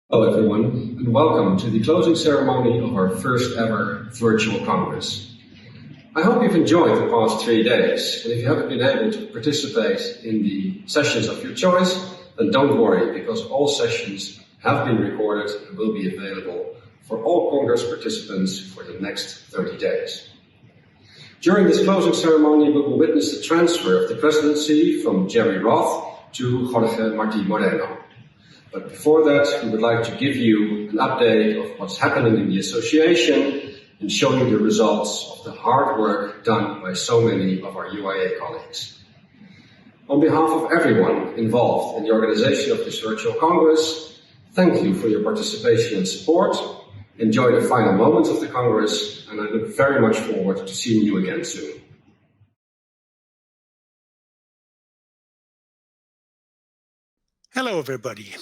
Hello everyone, and welcome to the closing ceremony of our first ever virtual Congress. I hope you've enjoyed the past 3 days, and if you haven't been able to participate in the sessions of your choice, then don't worry, because all sessions have been recorded and will be available for all Congress participants for the next 30 days. During this closing ceremony, we will witness the transfer of the presidency from Jerome Roth to Jorge Martí Moreno. But before that, we would like to give you an update of what's happening in the association and show you the results of the hard work done by so many of our UIA colleagues. On behalf of everyone involved in the organization of this virtual Congress, thank you for your participation and support. Enjoy the final moments of the Congress, and I look very much forward to seeing you again soon. Hello, everybody.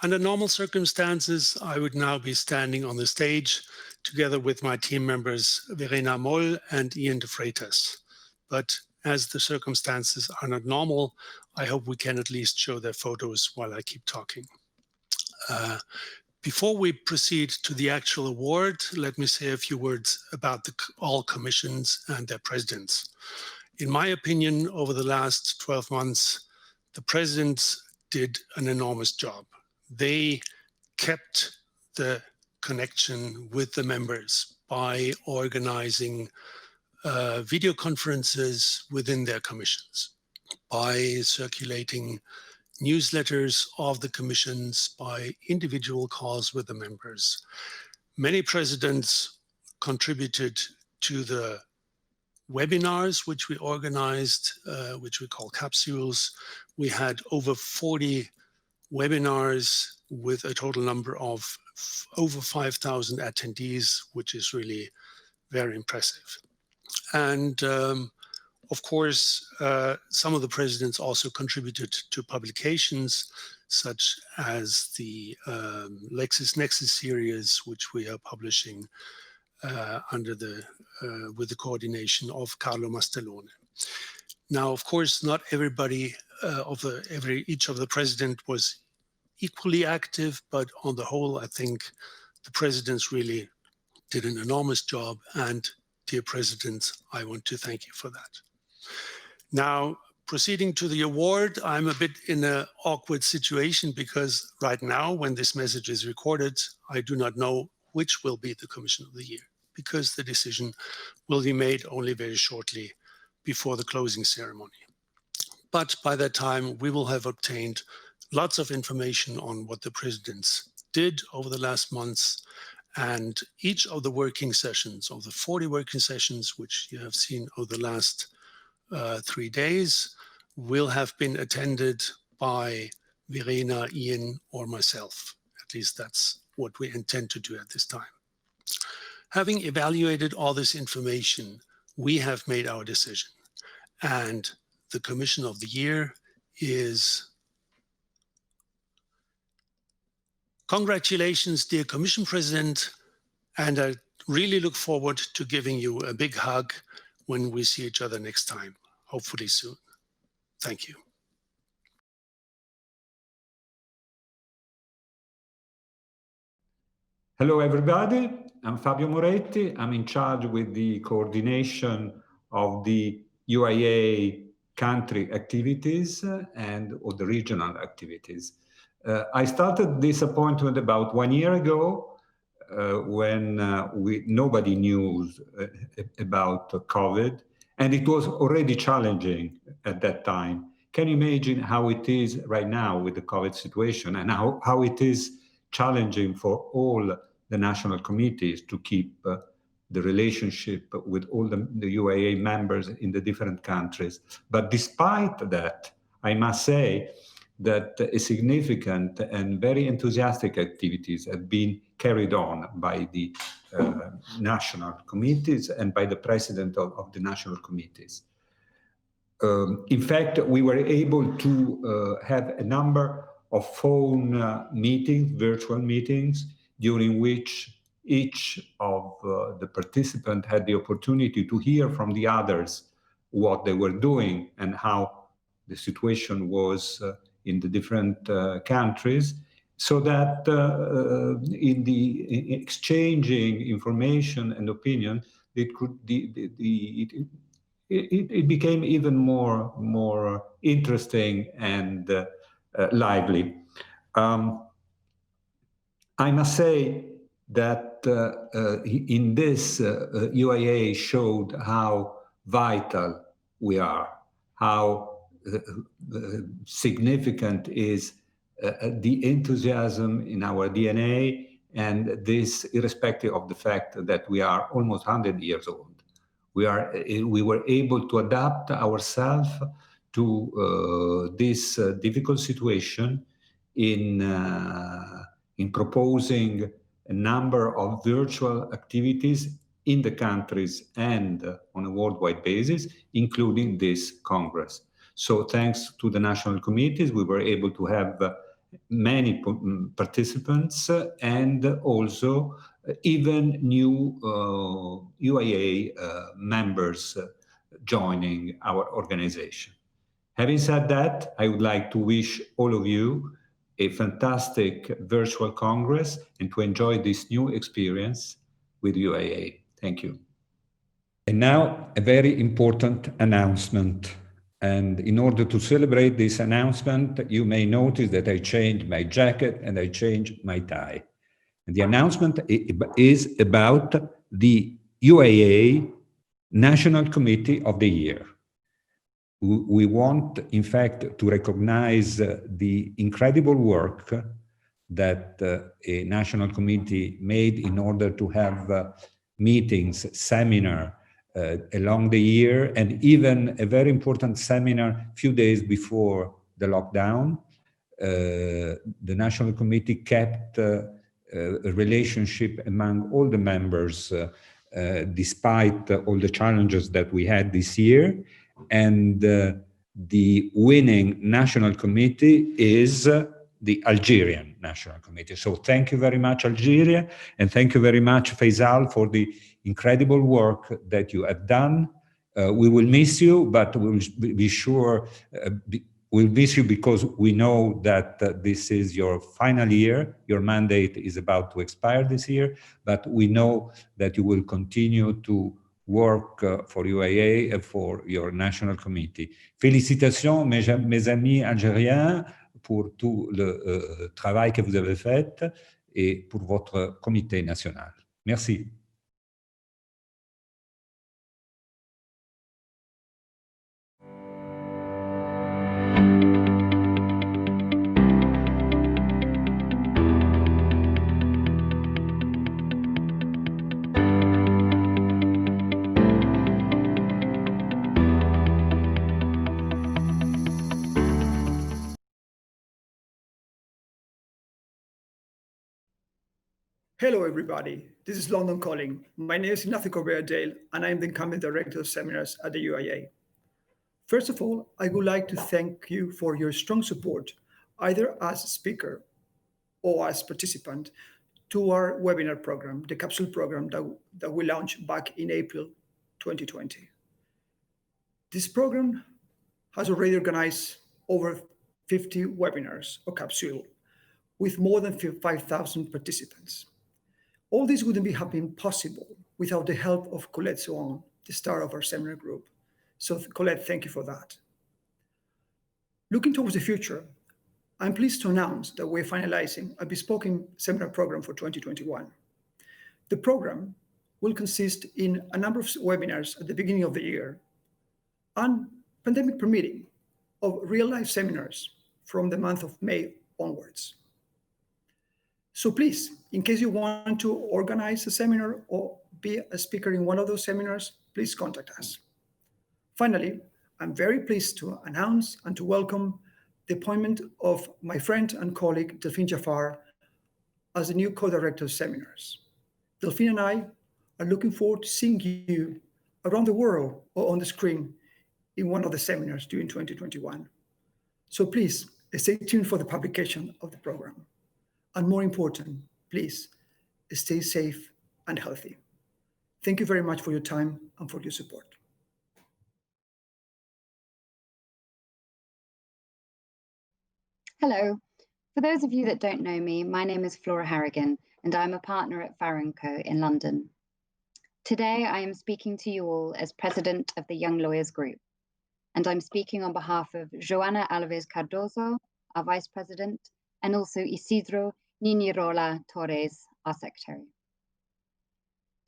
Under normal circumstances, I would now be standing on the stage together with my team members Verena Moll and Ian de Freitas. But as the circumstances are not normal, I hope we can at least show their photos while I keep talking. Before we proceed to the actual award, let me say a few words about all commissions and their presidents. In my opinion, over the last 12 months, the presidents did an enormous job. They kept the connection with the members by organizing video conferences within their commissions, by circulating newsletters of the commissions, by individual calls with the members. Many presidents contributed to the webinars which we organized, which we call capsules. We had over 40 webinars with a total number of over 5,000 attendees, which is really very impressive. And of course, some of the presidents also contributed to publications such as the LexisNexis series, which we are publishing with the coordination of Carlo Mastelone. Now, of course, not everybody each of the president was equally active, but on the whole, I think the presidents really did an enormous job. And dear presidents, I want to thank you for that. Now, proceeding to the award, I'm a bit in an awkward situation because right now, when this message is recorded, I do not know which will be the Commission of the Year, because the decision will be made only very shortly before the closing ceremony. But by that time, we will have obtained lots of information on what the presidents did over the last months, and each of the working sessions, of the 40 working sessions, which you have seen over the last 3 days, will have been attended by Verena, Ian, or myself. At least that's what we intend to do at this time. Having evaluated all this information, we have made our decision. And the Commission of the Year is... Congratulations, dear Commission President, and I really look forward to giving you a big hug when we see each other next time, hopefully soon. Thank you. Hello, everybody. I'm Fabio Moretti. I'm in charge with the coordination of the UIA country activities and of the regional activities. I started this appointment about 1 year ago when nobody knew about COVID, and it was already challenging at that time. Can you imagine how it is right now with the COVID situation, and how it is challenging for all the national committees to keep the relationship with all the UIA members in the different countries. But despite that, I must say that a significant and very enthusiastic activities have been carried on by the national committees and by the president of the national committees. In fact, we were able to have a number of phone meetings, virtual meetings, during which each of the participants had the opportunity to hear from the others what they were doing and how the situation was in the different countries. so that in the exchanging information and opinion, it became even more interesting and lively. I must say that in this, UIA showed how vital we are, how significant is the enthusiasm in our DNA, and this irrespective of the fact that we are almost 100 years old. We were able to adapt ourselves to this difficult situation in proposing a number of virtual activities in the countries and on a worldwide basis, including this Congress. So thanks to the national committees, we were able to have many participants and also even new UIA members joining our organization. Having said that, I would like to wish all of you a fantastic virtual Congress and to enjoy this new experience with UIA. Thank you. And now a very important announcement. And in order to celebrate this announcement, you may notice that I changed my jacket and I changed my tie. And the announcement is about the UIA National Committee of the Year. We want, in fact, to recognize the incredible work that a national committee made in order to have meetings, seminar along the year, and even a very important seminar a few days before the lockdown. The national committee kept a relationship among all the members despite all the challenges that we had this year. And the winning national committee is the Algerian National Committee. So thank you very much, Algeria, and thank you very much, Faisal, for the incredible work that you have done. We will miss you, but we'll be sure, we'll miss you because we know that this is your final year. Your mandate is about to expire this year, but we know that you will continue to work for UIA and for your national committee. Félicitations, mes amis algériens, pour tout le travail que vous avez fait et pour votre comité national. Merci. Hello, everybody. This is London calling. My name is Ignacio Correa Dale, and I am the incumbent director of seminars at the UIA. First of all, I would like to thank you for your strong support, either as a speaker or as participant, to our webinar program, the capsule program that we launched back in April 2020. This program has already organized over 50 webinars or capsule with more than 5,000 participants. All this wouldn't be happening possible without the help of Colette Swan, the star of our seminar group. So Colette, thank you for that. Looking towards the future, I'm pleased to announce that we're finalizing a bespoke seminar program for 2021. The program will consist in a number of webinars at the beginning of the year and, pandemic permitting, of real-life seminars from the month of May onwards. So please, in case you want to organize a seminar or be a speaker in one of those seminars, please contact us. Finally, I'm very pleased to announce and to welcome the appointment of my friend and colleague, Delphine Jafar, as the new co-director of seminars. Delphine and I are looking forward to seeing you around the world or on the screen in one of the seminars during 2021. So please, stay tuned for the publication of the program. And more important, please stay safe and healthy. Thank you very much for your time and for your support. Hello. For those of you that don't know me, my name is Flora Harrigan, and I'm a partner at Farrow & Co in London. Today, I am speaking to you all as president of the Young Lawyers Group, and I'm speaking on behalf of Joana Alves Cardoso, our vice president, and also Isidro Ninirola Torres, our secretary.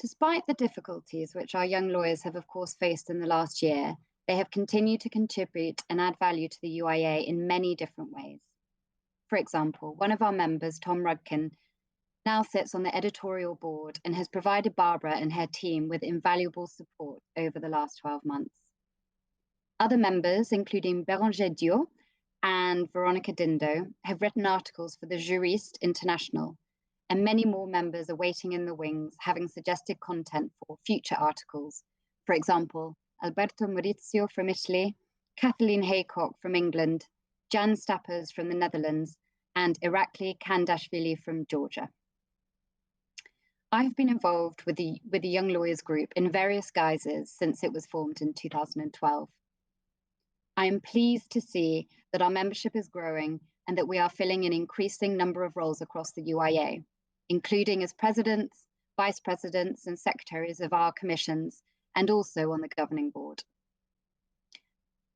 Despite the difficulties which our young lawyers have, of course, faced in the last year, they have continued to contribute and add value to the UIA in many different ways. For example, one of our members, Tom Rudkin, now sits on the editorial board and has provided Barbara and her team with invaluable support over the last 12 months. Other members, including Béranger Dio and Veronica Dindo, have written articles for the Juriste International, and many more members are waiting in the wings, having suggested content for future articles. For example, Alberto Maurizio from Italy, Kathleen Haycock from England, Jan Stappers from the Netherlands, and Irakli Kandashvili from Georgia. I have been involved with the Young Lawyers Group in various guises since it was formed in 2012. I am pleased to see that our membership is growing and that we are filling an increasing number of roles across the UIA, including as presidents, vice presidents, and secretaries of our commissions, and also on the governing board.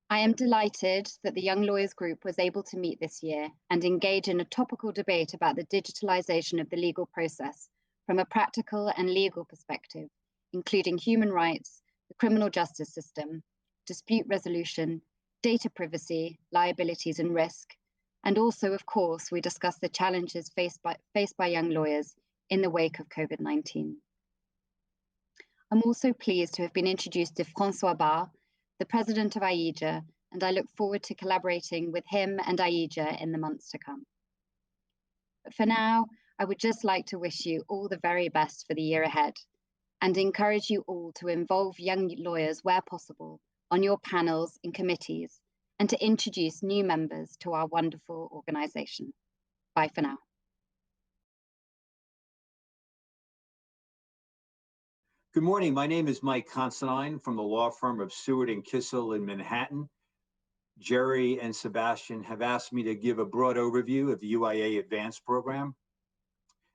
I am delighted that the Young Lawyers Group was able to meet this year and engage in a topical debate about the digitalization of the legal process from a practical and legal perspective, including human rights, the criminal justice system, dispute resolution, data privacy, liabilities and risk, and also, of course, we discussed the challenges faced by young lawyers in the wake of COVID-19. I'm also pleased to have been introduced to François Barr, the president of AIJA, and I look forward to collaborating with him and AIJA in the months to come. But for now, I would just like to wish you all the very best for the year ahead and encourage you all to involve young lawyers where possible on your panels and committees and to introduce new members to our wonderful organization. Bye for now. Good morning. My name is Mike Considine from the law firm of Seward and Kissel in Manhattan. Jerry and Sebastian have asked me to give a broad overview of the UIA Advanced program.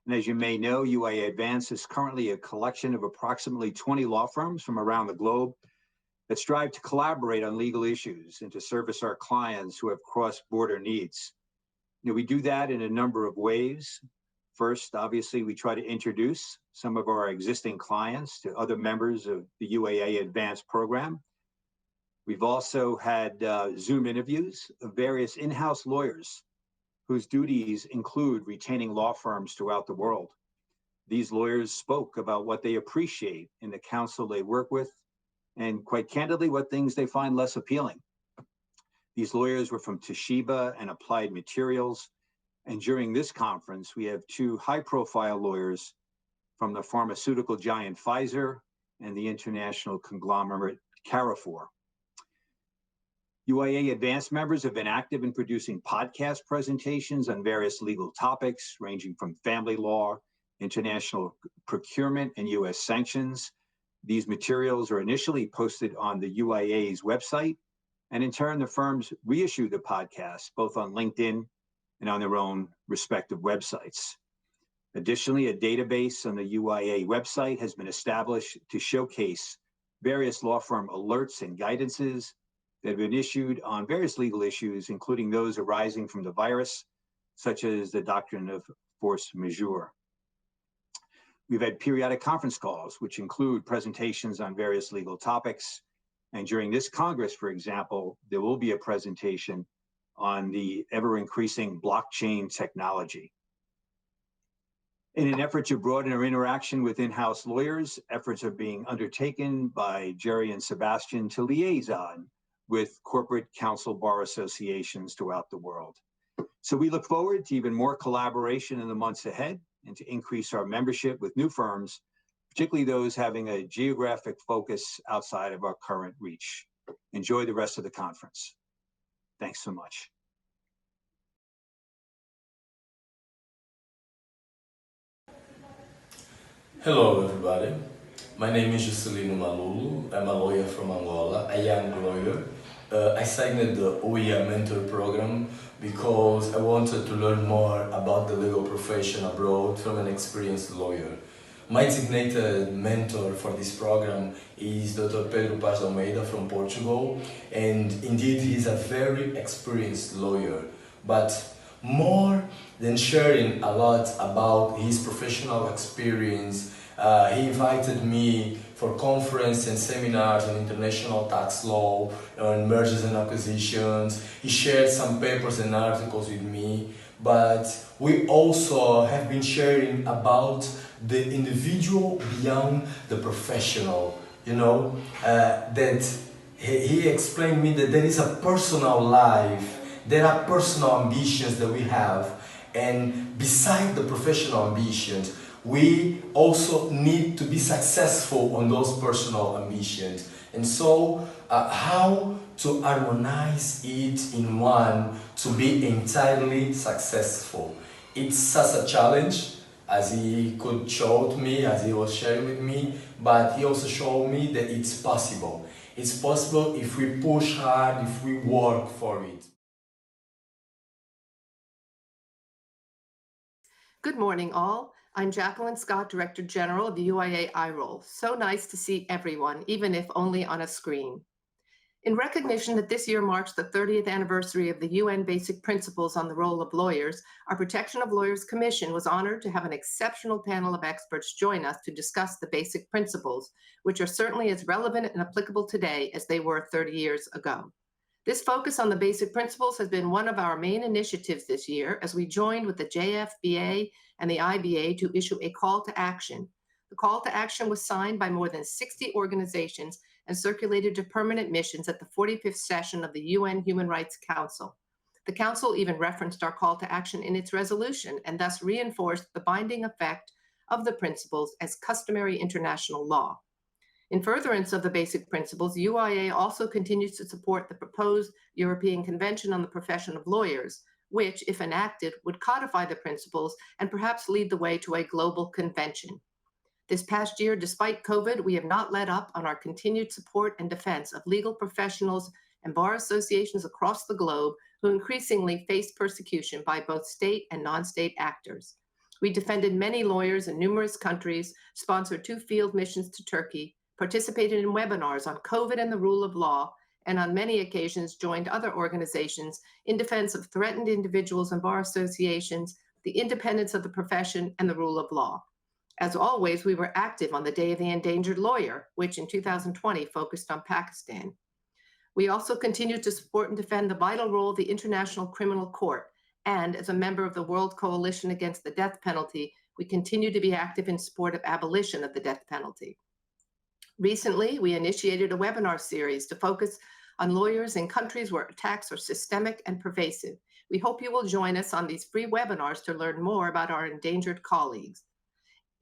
And as you may know, UIA Advanced is currently a collection of approximately 20 law firms from around the globe that strive to collaborate on legal issues and to service our clients who have cross-border needs. We do that in a number of ways. First, obviously, we try to introduce some of our existing clients to other members of the UIA Advanced program. We've also had Zoom interviews of various in-house lawyers whose duties include retaining law firms throughout the world. These lawyers spoke about what they appreciate in the counsel they work with, and quite candidly, what things they find less appealing. These lawyers were from Toshiba and Applied Materials, and during this conference, we have two high-profile lawyers from the pharmaceutical giant Pfizer and the international conglomerate Carrefour. UIA Advanced members have been active in producing podcast presentations on various legal topics, ranging from family law, international procurement, and U.S. sanctions. These materials are initially posted on the UIA's website, and in turn, the firms reissue the podcast, both on LinkedIn and on their own respective websites. Additionally, a database on the UIA website has been established to showcase various law firm alerts and guidances that have been issued on various legal issues, including those arising from the virus, such as the doctrine of force majeure. We've had periodic conference calls, which include presentations on various legal topics. And during this Congress, for example, there will be a presentation on the ever-increasing blockchain technology. In an effort to broaden our interaction with in-house lawyers, efforts are being undertaken by Jerry and Sebastian to liaison with corporate counsel bar associations throughout the world. So we look forward to even more collaboration in the months ahead and to increase our membership with new firms, particularly those having a geographic focus outside of our current reach. Enjoy the rest of the conference. Thanks so much. Hello, everybody. My name is Juscelino Malulu. I'm a lawyer from Angola, a young lawyer, I signed the OEM mentor program because I wanted to learn more about the legal profession abroad from an experienced lawyer. My designated mentor for this program is Dr. Pedro Paz de Almeida from Portugal, and indeed he's a very experienced lawyer. But more than sharing a lot about his professional experience, he invited me for conferences and seminars on international tax law, on mergers and acquisitions. He shared some papers and articles with me, but we also have been sharing about the individual beyond the professional, that he explained me that there is a personal life, there are personal ambitions that we have, and beside the professional ambitions, we also need to be successful on those personal ambitions. And so, how to harmonize it in one to be entirely successful? It's such a challenge, as he could show me, as he was sharing with me, but he also showed me that it's possible. It's possible if we push hard, if we work for it. Good morning, all. I'm Jacqueline Scott, Director General of the UIA IROL. So nice to see everyone, even if only on a screen. In recognition that this year marks the 30th anniversary of the UN Basic Principles on the Role of Lawyers, our Protection of Lawyers Commission was honored to have an exceptional panel of experts join us to discuss the basic principles, which are certainly as relevant and applicable today as they were 30 years ago. This focus on the basic principles has been one of our main initiatives this year as we joined with the JFBA and the IBA to issue a call to action. The call to action was signed by more than 60 organizations and circulated to permanent missions at the 45th session of the UN Human Rights Council. The Council even referenced our call to action in its resolution and thus reinforced the binding effect of the principles as customary international law. In furtherance of the basic principles, UIA also continues to support the proposed European Convention on the Profession of Lawyers, which, if enacted, would codify the principles and perhaps lead the way to a global convention. This past year, despite COVID, we have not let up on our continued support and defense of legal professionals and bar associations across the globe who increasingly face persecution by both state and non-state actors. We defended many lawyers in numerous countries, sponsored 2 field missions to Turkey, participated in webinars on COVID and the rule of law, and on many occasions joined other organizations in defense of threatened individuals and bar associations, the independence of the profession, and the rule of law. As always, we were active on the Day of the Endangered Lawyer, which in 2020 focused on Pakistan. We also continue to support and defend the vital role of the International Criminal Court, and as a member of the World Coalition Against the Death Penalty, we continue to be active in support of abolition of the death penalty. Recently, we initiated a webinar series to focus on lawyers in countries where attacks are systemic and pervasive. We hope you will join us on these free webinars to learn more about our endangered colleagues.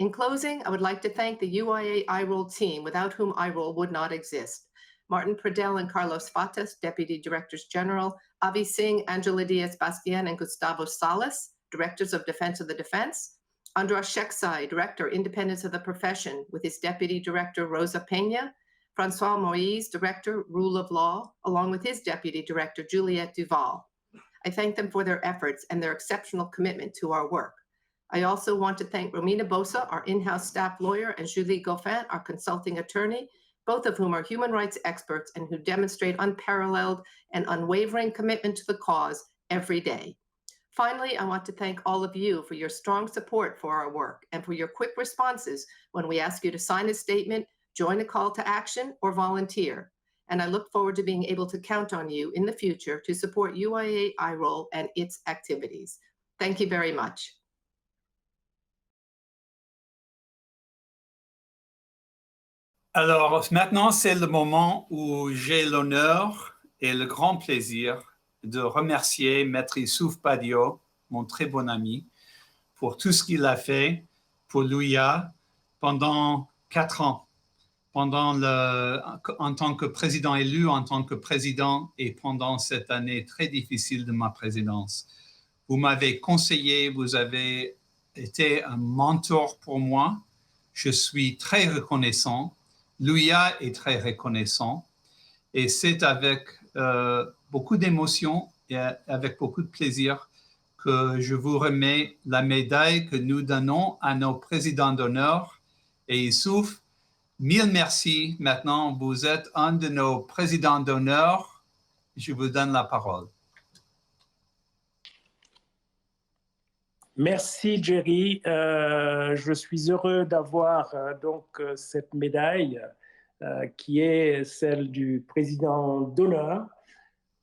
In closing, I would like to thank the UIA IROL team, without whom IROL would not exist. Martin Pradell and Carlos Fatas, Deputy Directors General, Avi Singh, Angela Diaz-Bastien, and Gustavo Salas, Directors of Defense of the Defense, Andras Sheksai, Director, Independence of the Profession, with his Deputy Director, Rosa Peña, Francois Moïse, Director, Rule of Law, along with his Deputy Director, Juliette Duval. I thank them for their efforts and their exceptional commitment to our work. I also want to thank Romina Bosa, our in-house staff lawyer, and Julie Goffin, our consulting attorney, both of whom are human rights experts and who demonstrate unparalleled and unwavering commitment to the cause every day. Finally, I want to thank all of you for your strong support for our work and for your quick responses when we ask you to sign a statement, join a call to action, or volunteer. And I look forward to being able to count on you in the future to support UIA IROL and its activities. Thank you very much. Alors, maintenant, c'est le moment où j'ai l'honneur et le grand plaisir de remercier Maître Youssouf Padio, mon très bon ami, pour tout ce qu'il a fait pour l'UIA pendant 4 ans, en tant que président élu, en tant que président et pendant cette année très difficile de ma présidence. Vous m'avez conseillé, vous avez été un mentor pour moi. Je suis très reconnaissant. L'UIA est très reconnaissant. Et c'est avec beaucoup d'émotion et avec beaucoup de plaisir que je vous remets la médaille que nous donnons à nos présidents d'honneur. Et Youssouf, mille merci. Maintenant, vous êtes un de nos présidents d'honneur. Je vous donne la parole. Merci Jerry. Je suis heureux d'avoir cette médaille qui est celle du président d'honneur.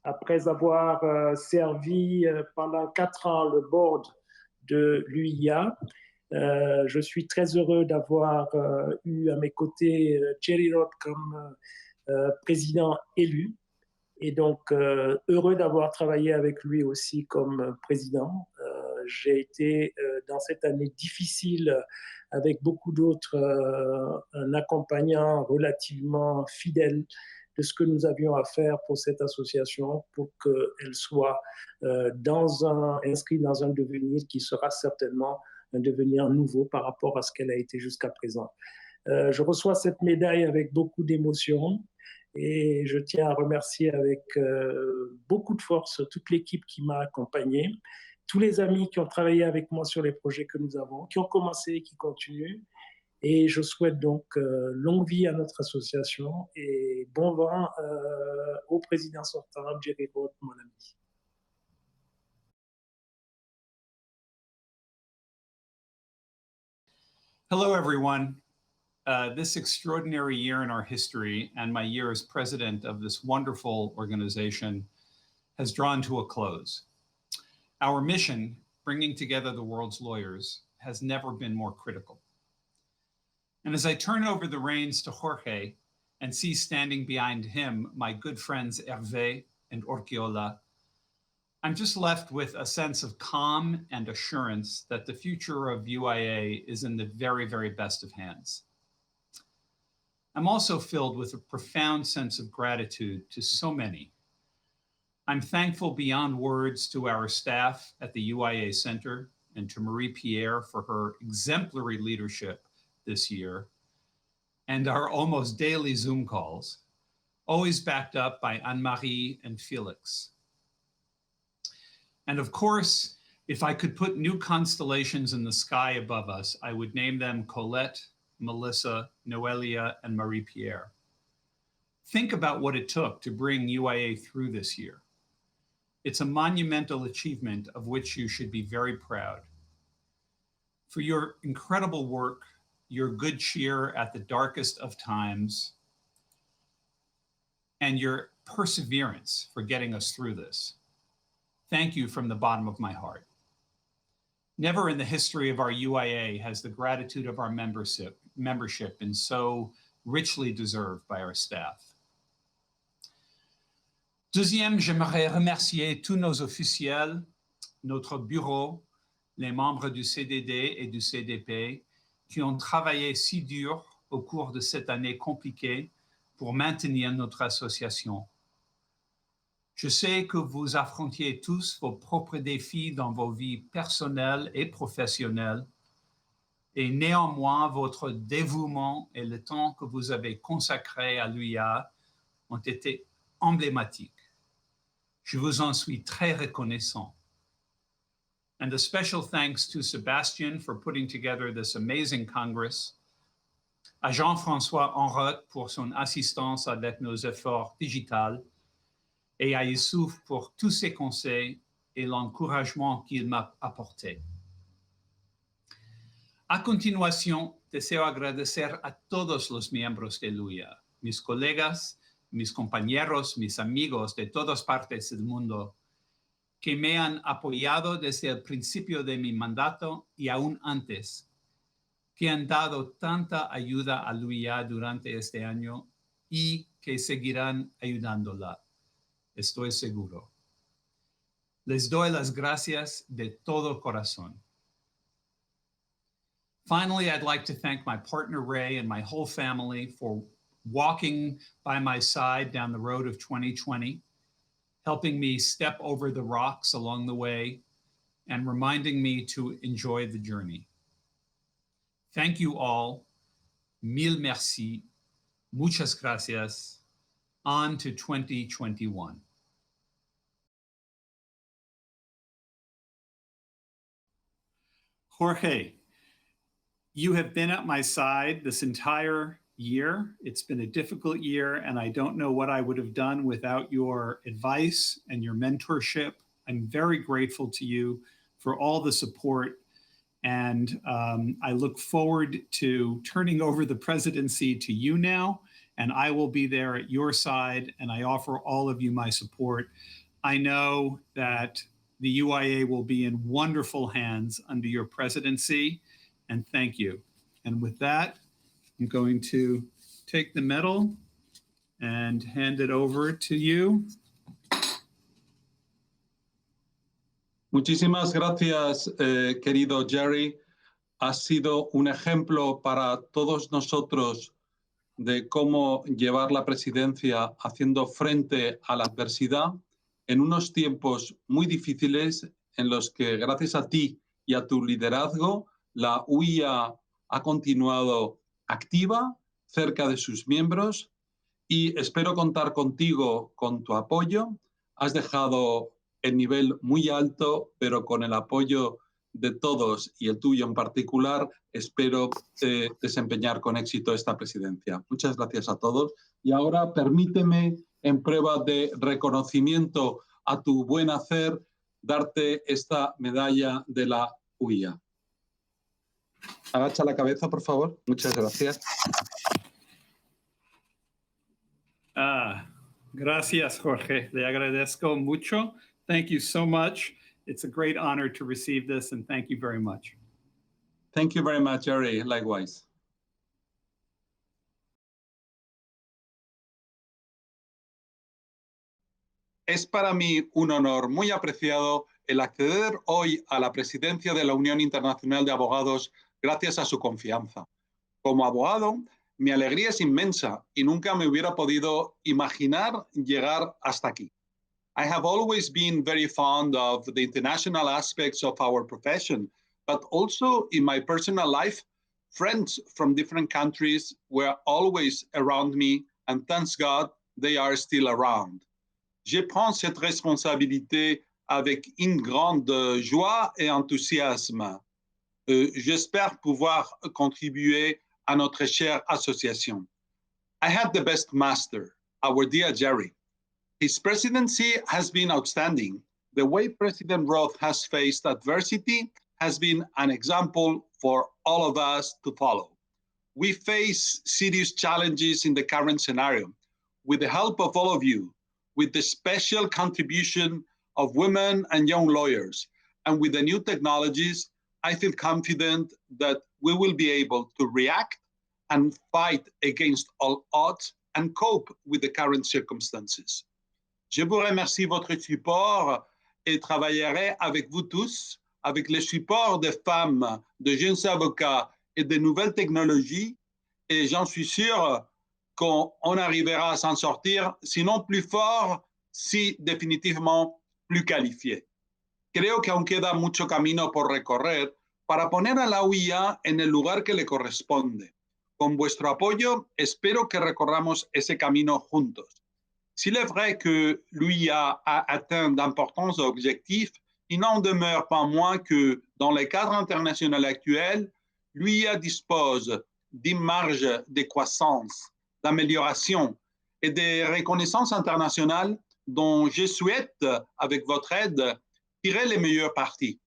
Après avoir servi pendant 4 ans le board de l'UIA, je suis très heureux d'avoir eu à mes côtés Jerry Roth comme président élu. Et donc, heureux d'avoir travaillé avec lui aussi comme président. J'ai été dans cette année difficile avec beaucoup d'autres, un accompagnant relativement fidèle de ce que nous avions à faire pour cette association pour qu'elle soit inscrite dans un devenir qui sera certainement un devenir nouveau par rapport à ce qu'elle a été jusqu'à présent. Je reçois cette médaille avec beaucoup d'émotion. Et je tiens à remercier avec beaucoup de force toute l'équipe qui m'a accompagné, tous les amis qui ont travaillé avec moi sur les projets que nous avons, qui ont commencé et qui continuent. Et je souhaite donc longue vie à notre association et bon vent au président sortant, Jerry Roth, mon ami. Hello, everyone. This extraordinary year in our history and my year as president of this wonderful organization has drawn to a close. Our mission, bringing together the world's lawyers, has never been more critical. And as I turn over the reins to Jorge and see standing behind him my good friends Hervé and Orquiola, I'm just left with a sense of calm and assurance that the future of UIA is in the very, very best of hands. I'm also filled with a profound sense of gratitude to so many. I'm thankful beyond words to our staff at the UIA Center and to Marie-Pierre for her exemplary leadership this year, and our almost daily Zoom calls, always backed up by Anne-Marie and Felix. And of course, if I could put new constellations in the sky above us, I would name them Colette, Melissa, Noelia, and Marie-Pierre. Think about what it took to bring UIA through this year. It's a monumental achievement of which you should be very proud. For your incredible work, your good cheer at the darkest of times, and your perseverance for getting us through this. Thank you from the bottom of my heart. Never in the history of our UIA has the gratitude of our membership been so richly deserved by our staff. Deuxième, j'aimerais remercier tous nos officiels, notre bureau, les membres du CDD et du CDP qui ont travaillé si dur au cours de cette année compliquée pour maintenir notre association. Je sais que vous affrontiez tous vos propres défis dans vos vies personnelles et professionnelles, et néanmoins votre dévouement et le temps que vous avez consacré à l'UIA ont été emblématiques. Je vous en suis très reconnaissant. And a special thanks to Sebastian for putting together this amazing Congress, à Jean-François Henrotte pour son assistance avec nos efforts digitales, et à Youssouf pour tous ses conseils et l'encouragement qu'il m'a apporté. A continuación, deseo agradecer a todos los miembros de l'UIA, mis colegas, mis compañeros, mis amigos de todas partes del mundo, que me han apoyado desde el principio de mi mandato y aún antes, que han dado tanta ayuda a l'UIA durante este año y que seguirán ayudándola. Estoy seguro. Les doy las gracias de todo corazón. Finally, I'd like to thank my partner, Ray, and my whole family for walking by my side down the road of 2020, helping me step over the rocks along the way, and reminding me to enjoy the journey. Thank you all. Mille merci. Muchas gracias. on to 2021. Jorge, you have been at my side this entire year. It's been a difficult year, and I don't know what I would have done without your advice and your mentorship. I'm very grateful to you for all the support, and I look forward to turning over the presidency to you now, and I will be there at your side, and I offer all of you my support. I know that the UIA will be in wonderful hands under your presidency, and thank you. And with that, I'm going to take the medal and hand it over to you. Muchísimas gracias, querido Jerry. Has sido un ejemplo para todos nosotros de cómo llevar la presidencia haciendo frente a la adversidad en unos tiempos muy difíciles en los que, gracias a ti y a tu liderazgo, la UIA ha continuado activa cerca de sus miembros y espero contar contigo, con tu apoyo. Has dejado el nivel muy alto, pero con el apoyo de todos y el tuyo en particular, espero desempeñar con éxito esta presidencia. Muchas gracias a todos. Y ahora permíteme, en prueba de reconocimiento a tu buen hacer, darte esta medalla de la UIA. Agacha la cabeza, por favor. Muchas gracias. Gracias, Jorge. Le agradezco mucho. Thank you so much. It's a great honor to receive this, and thank you very much. Thank you very much, Jerry. Likewise. Es para mí un honor muy apreciado el acceder hoy a la presidencia de la Unión Internacional de Abogados gracias a su confianza. Como abogado, mi alegría es inmensa y nunca me hubiera podido imaginar llegar hasta aquí. I have always been very fond of the international aspects of our profession, but also in my personal life, friends from different countries were always around me, and thanks God, they are still around. Je prends cette responsabilité avec une grande joie et enthousiasme. J'espère pouvoir contribuer à notre chère association. I had the best master, our dear Jerry. His presidency has been outstanding. The way President Roth has faced adversity has been an example for all of us to follow. We face serious challenges in the current scenario. With the help of all of you, with the special contribution of women and young lawyers, and with the new technologies, I feel confident that we will be able to react and fight against all odds and cope with the current circumstances. Je vous remercie votre support et travaillerai avec vous tous, avec le support des femmes, de jeunes avocats et de nouvelles technologies, et j'en suis sûr qu'on arrivera à s'en sortir, sinon plus fort, si definitivamente plus qualifié. Creo que aún queda mucho camino por recorrer para poner a la UIA en el lugar que le corresponde. Con vuestro apoyo, espero que recorramos ese camino juntos. S'il est vrai que l'UIA a atteint d'importants objectifs, il n'en demeure pas moins que, dans le cadre international actuel, l'UIA dispose d'une marge de croissance, d'amélioration et de reconnaissance internationale dont je souhaite, avec votre aide, tirer les meilleurs partis.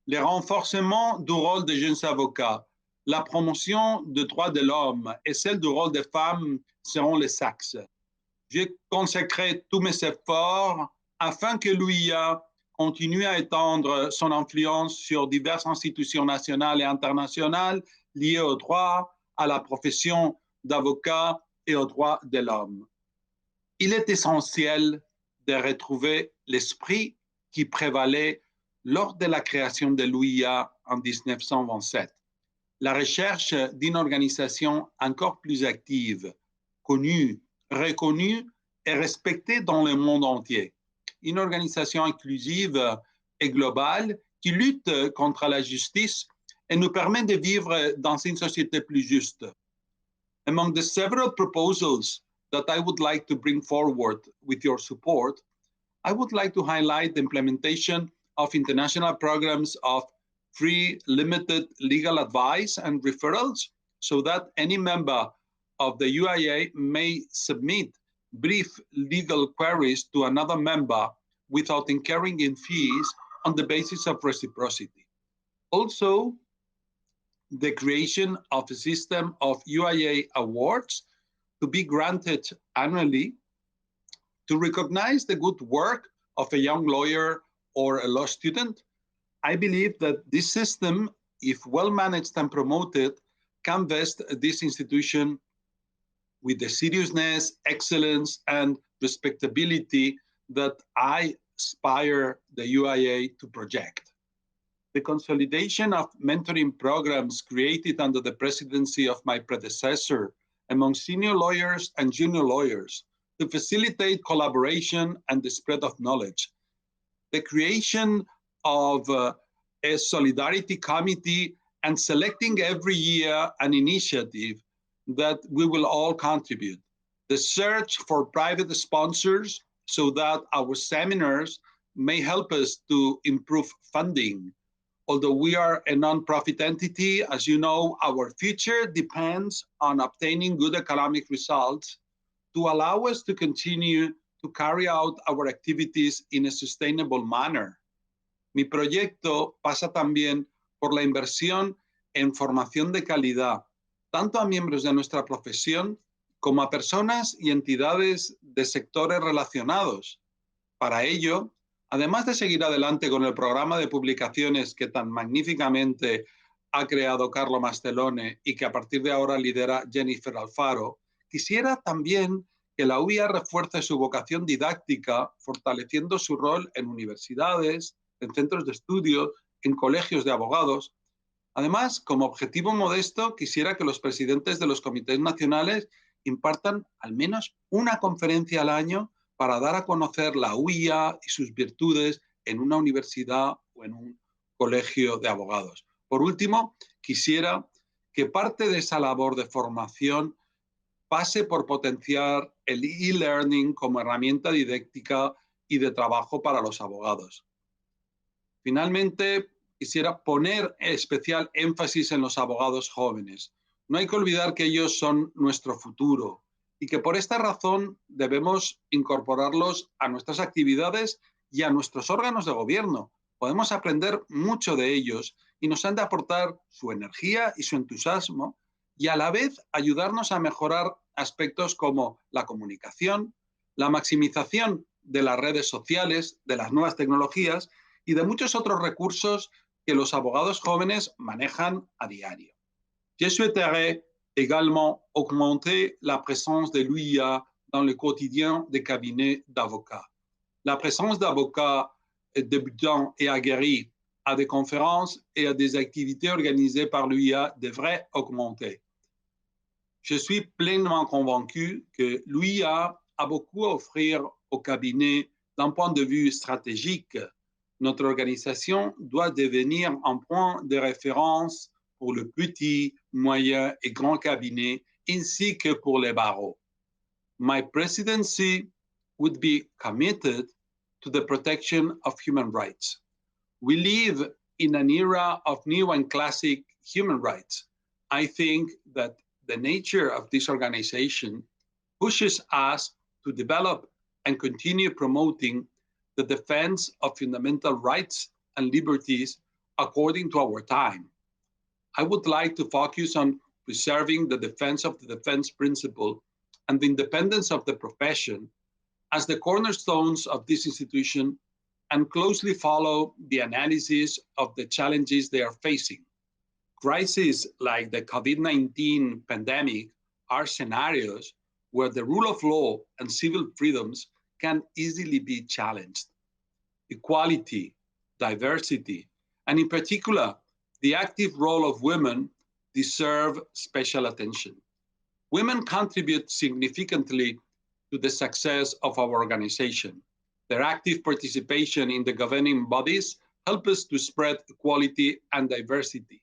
Le renforcement du rôle des jeunes avocats, la promotion des droits de l'homme et celle du rôle des femmes seront les axes. Je consacrerai tous mes efforts afin que l'UIA continue à étendre son influence sur diverses institutions nationales et internationales liées au droit, à la profession d'avocat et aux droits de l'homme. Il est essentiel de retrouver l'esprit qui prévalait lors de la création de l'UIA en 1927. La recherche d'une organisation encore plus active, connue, reconnue et respectée dans le monde entier. Une organisation inclusive et globale qui lutte contre la justice et nous permet de vivre dans une société plus juste. Among the several proposals that I would like to bring forward with your support, I would like to highlight the implementation of international programs of free limited legal advice and referrals so that any member of the UIA may submit brief legal queries to another member without incurring in fees on the basis of reciprocity. Also, the creation of a system of UIA awards to be granted annually to recognize the good work of a young lawyer or a law student. I believe that this system, if well managed and promoted, can vest this institution with the seriousness, excellence, and respectability that I aspire the UIA to project. The consolidation of mentoring programs created under the presidency of my predecessor among senior lawyers and junior lawyers to facilitate collaboration and the spread of knowledge. The creation of a solidarity committee and selecting every year an initiative that we will all contribute. The search for private sponsors so that our seminars may help us to improve funding. Although we are a non-profit entity, as you know, our future depends on obtaining good economic results to allow us to continue to carry out our activities in a sustainable manner. Mi proyecto pasa también por la inversión en formación de calidad, tanto a miembros de nuestra profesión como a personas y entidades de sectores relacionados. Para ello, además de seguir adelante con el programa de publicaciones que tan magníficamente ha creado Carlo Mastelone y que a partir de ahora lidera Jennifer Alfaro, quisiera también que la UIA refuerce su vocación didáctica, fortaleciendo su rol en universidades, en centros de estudio, en colegios de abogados. Además, como objetivo modesto, quisiera que los presidentes de los comités nacionales impartan al menos una conferencia al año para dar a conocer la UIA y sus virtudes en una universidad o en un colegio de abogados. Por último, quisiera que parte de esa labor de formación pase por potenciar el e-learning como herramienta didáctica y de trabajo para los abogados. Finalmente, quisiera poner especial énfasis en los abogados jóvenes. No hay que olvidar que ellos son nuestro futuro y que por esta razón debemos incorporarlos a nuestras actividades y a nuestros órganos de gobierno. Podemos aprender mucho de ellos y nos han de aportar su energía y su entusiasmo y a la vez ayudarnos a mejorar aspectos como la comunicación, la maximización de las redes sociales, de las nuevas tecnologías y de muchos otros recursos que los abogados jóvenes manejan a diario. Je souhaiterais également augmenter la présence de l'UIA dans le quotidien des cabinets d'avocats. La présence d'avocats débutants et aguerris à des conférences et à des activités organisées par l'UIA devrait augmenter. Je suis pleinement convaincu que l'UIA a beaucoup à offrir au cabinet d'un point de vue stratégique. Notre organisation doit devenir un point de référence pour le petit, moyen et grand cabinet, ainsi que pour les barreaux. My presidency would be committed to the protection of human rights. We live in an era of new and classic human rights. I think that the nature of this organization pushes us to develop and continue promoting the defense of fundamental rights and liberties according to our time. I would like to focus on preserving the defense of the defense principle and the independence of the profession as the cornerstones of this institution and closely follow the analysis of the challenges they are facing. Crises like the COVID-19 pandemic are scenarios where the rule of law and civil freedoms can easily be challenged. Equality, diversity, and in particular, the active role of women deserve special attention. Women contribute significantly to the success of our organization. Their active participation in the governing bodies help us to spread equality and diversity.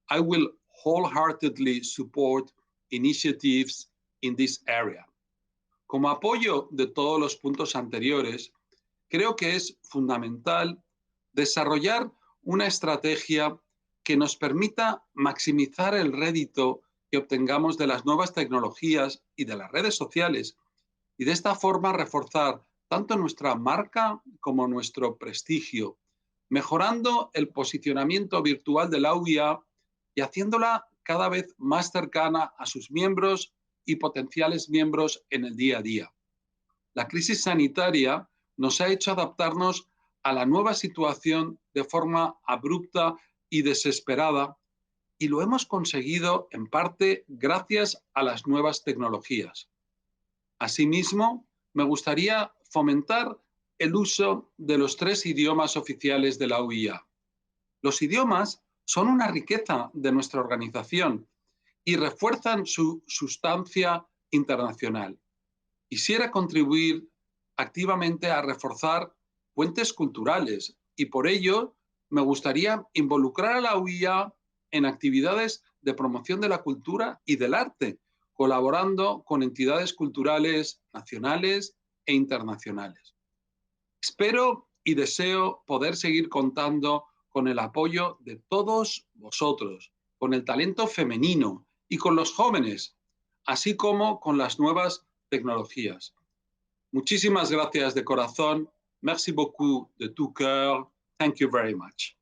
I will wholeheartedly support initiatives in this area. Como apoyo de todos los puntos anteriores, creo que es fundamental desarrollar una estrategia que nos permita maximizar el rédito que obtengamos de las nuevas tecnologías y de las redes sociales y de esta forma reforzar tanto nuestra marca como nuestro prestigio, mejorando el posicionamiento virtual de la UIA y haciéndola cada vez más cercana a sus miembros y potenciales miembros en el día a día. La crisis sanitaria nos ha hecho adaptarnos a la nueva situación de forma abrupta y desesperada, y lo hemos conseguido en parte gracias a las nuevas tecnologías. Asimismo, me gustaría fomentar el uso de los 3 idiomas oficiales de la UIA. Los idiomas son una riqueza de nuestra organización y refuerzan su sustancia internacional. Quisiera contribuir activamente a reforzar puentes culturales y por ello me gustaría involucrar a la UIA en actividades de promoción de la cultura y del arte, colaborando con entidades culturales nacionales e internacionales. Espero y deseo poder seguir contando con el apoyo de todos vosotros, con el talento femenino y con los jóvenes, así como con las nuevas tecnologías. Muchísimas gracias de corazón. Merci beaucoup de tout cœur. Thank you very much.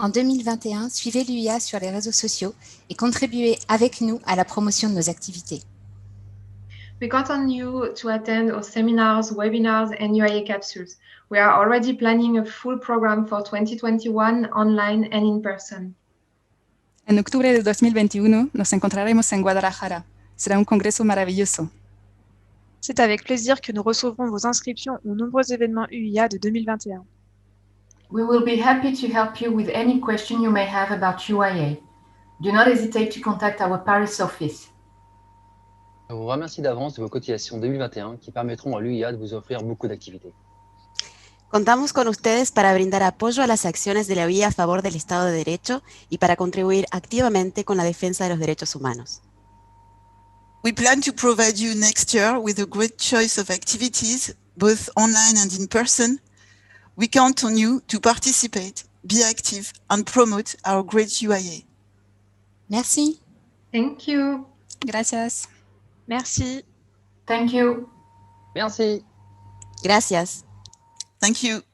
En 2021, suivez l'UIA sur les réseaux sociaux et contribuez avec nous à la promotion de nos activités. We count on you to attend our seminars, webinars, and UIA capsules. We are already planning a full program for 2021, online and in person. En octubre de 2021, nos encontraremos en Guadalajara. Será un congreso maravilloso. C'est avec plaisir que nous recevrons vos inscriptions aux nombreux événements UIA de 2021. We will be happy to help you with any question you may have about UIA. Do not hesitate to contact our Paris office. Je vous remercie d'avance de vos cotisations 2021 qui permettront à l'UIA de vous offrir beaucoup d'activités. Contamos con ustedes para brindar apoyo a las acciones de la UIA a favor del Estado de Derecho y para contribuir activamente con la defensa de los derechos humanos. We plan to provide you next year with a great choice of activities, both online and in person. We count on you to participate, be active, and promote our great UIA. Merci. Thank you. Gracias. Merci. Thank you. Merci. Gracias. Thank you.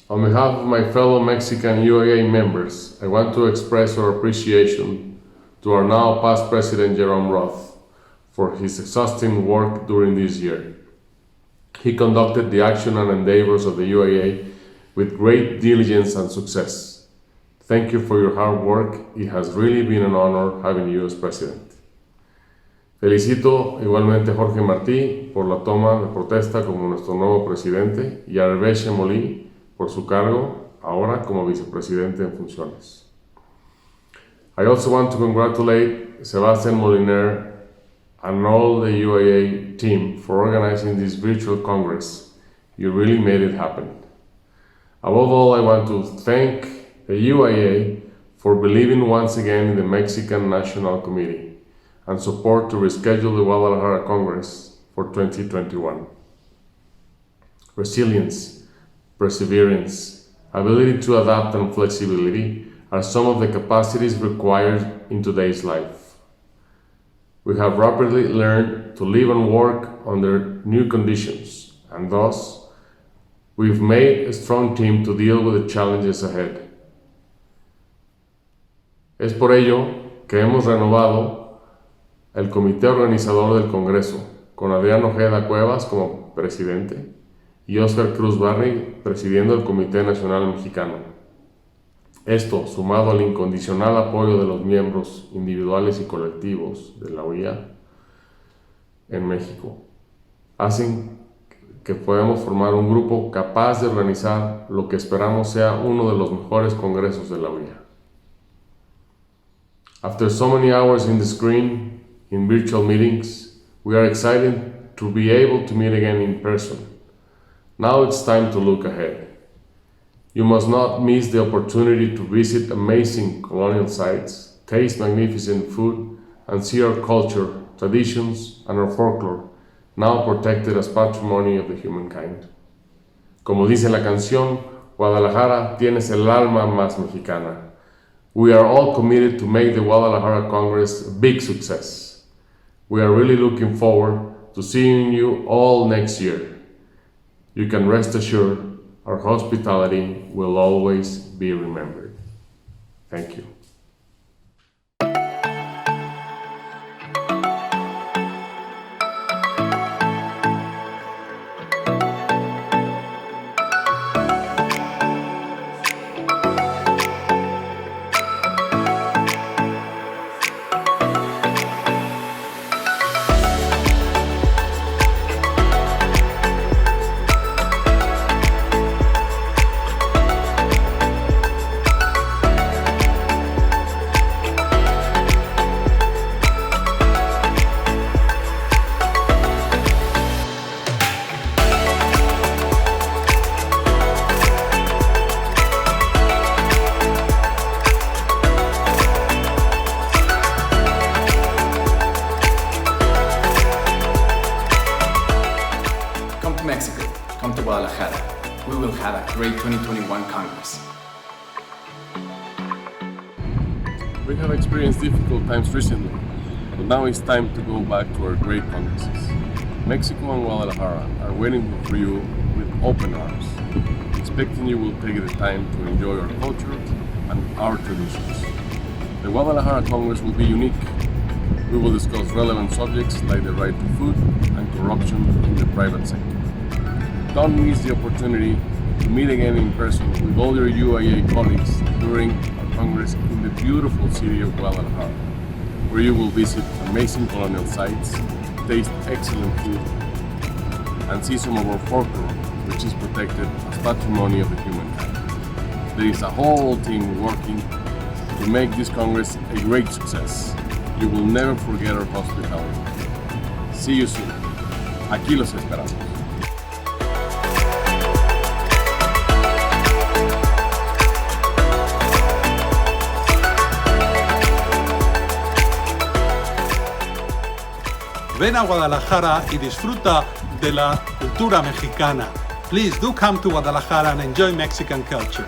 On behalf of my fellow Mexican UIA members, I want to express our appreciation to our now past President Jerome Roth for his exhausting work during this year. He conducted the action and endeavors of the UIA with great diligence and success. Thank you for your hard work. It has really been an honor having you as president. Felicito igualmente a Jorge Martí por la toma de protesta como nuestro nuevo presidente y a Hervé Chemolí por su cargo ahora como vicepresidente en funciones. I also want to congratulate Sebastián Moliner and all the UIA team for organizing this virtual Congress. You really made it happen. Above all, I want to thank the UIA for believing once again in the Mexican National Committee and support to reschedule the Guadalajara Congress for 2021. Resilience, perseverance, ability to adapt and flexibility are some of the capacities required in today's life. We have rapidly learned to live and work under new conditions, and thus, we've made a strong team to deal with the challenges ahead. Es por ello que hemos renovado el comité organizador del Congreso, con Adrián Ojeda Cuevas como presidente y Óscar Cruz Barry presidiendo el Comité Nacional Mexicano. Esto, sumado al incondicional apoyo de los miembros individuales y colectivos de la OIA en México, hacen que podamos formar un grupo capaz de organizar lo que esperamos sea uno de los mejores congresos de la OIA. After so many hours in the screen, in virtual meetings, we are excited to be able to meet again in person. Now it's time to look ahead. You must not miss the opportunity to visit amazing colonial sites, taste magnificent food, and see our culture, traditions, and our folklore, now protected as patrimony of the humankind. Como dice la canción, Guadalajara, tienes el alma más mexicana. We are all committed to make the Guadalajara Congress a big success. We are really looking forward to seeing you all next year. You can rest assured our hospitality will always be remembered. Thank you. Come to Guadalajara. We will have a great 2021 Congress. We have experienced difficult times recently, but now it's time to go back to our great congresses. Mexico and Guadalajara are waiting for you with open arms, expecting you will take the time to enjoy our culture and our traditions. The Guadalajara Congress will be unique. We will discuss relevant subjects like the right to food and corruption in the private sector. Don't miss the opportunity to meet again in person with all your UIA colleagues during our Congress in the beautiful city of Guadalajara, where you will visit amazing colonial sites, taste excellent food, and see some of our folklore, which is protected as patrimony of the humankind. There is a whole team working to make this Congress a great success. You will never forget our hospitality. See you soon. Aquí los esperamos. Ven a Guadalajara y disfruta de la cultura mexicana. Please do come to Guadalajara and enjoy Mexican culture.